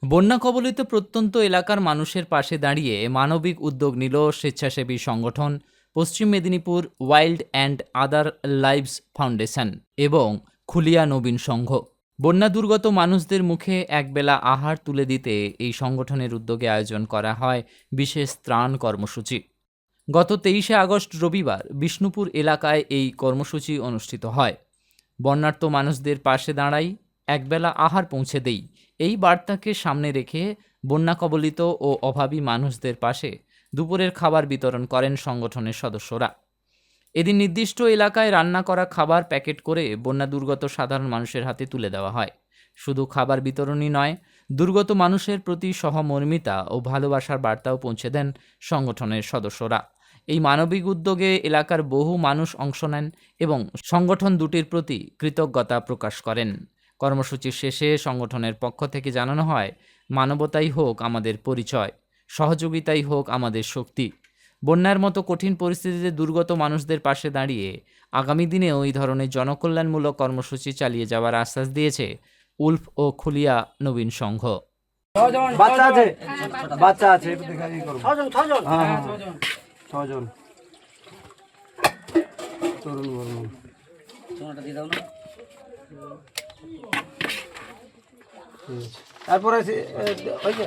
বন্যা কবলিত প্রত্যন্ত এলাকার মানুষের পাশে দাঁড়িয়ে মানবিক উদ্যোগ নিল স্বেচ্ছাসেবী সংগঠন পশ্চিম Medinipur wild and other lives foundation এবং খুলিয়া নবীন সংঘ। বন্যা দুর্গত মানুষদের মুখে একবেলা আহার তুলে দিতে এই সংগঠনের উদ্যোগে আয়োজন করা হয় বিশেষ ত্রাণ কর্মসূচি। গত 23শে আগস্ট রবিবার বিষ্ণুপুর এলাকায় এই কর্মসূচি অনুষ্ঠিত হয়। বন্যার্ত মানুষদের পাশে দাঁড়াই, একবেলা আহার পৌঁছে দেই, এই বার্তাকে সামনে রেখে বন্যা কবলিত ও অভাবী মানুষদের পাশে দুপুরের খাবার বিতরণ করেন সংগঠনের সদস্যরা। এদিন নির্দিষ্ট এলাকায় রান্না করা খাবার প্যাকেট করে বন্যা দুর্গত সাধারণ মানুষের হাতে তুলে দেওয়া হয়। শুধু খাবার বিতরণই নয়, দুর্গত মানুষের প্রতি সহমর্মিতা ও ভালোবাসার বার্তাও পৌঁছে দেন সংগঠনের সদস্যরা। এই মানবিক উদ্যোগে এলাকার বহু মানুষ অংশ নেন এবং সংগঠন দুটির প্রতি কৃতজ্ঞতা প্রকাশ করেন। কর্মসূচির শেষে সংগঠনের পক্ষ থেকে জানানো হয়, মানবতাই হোক আমাদের পরিচয়, সহযোগিতাই হোক আমাদের শক্তি। বন্যার মতো কঠিন পরিস্থিতিতে দুর্গত মানুষদের পাশে দাঁড়িয়ে আগামী দিনেও এই ধরনের জনকল্যাণমূলক কর্মসূচি চালিয়ে যাওয়ার আশ্বাস দিয়েছে উলফ ও খুলিয়া নবীন সংঘ। বাচ্চা আছে, বাচ্চা আছে, একটু দেখা ই করো। হ্যাঁ, ছজন তরুণ বর্মন। তারপরে ওই যে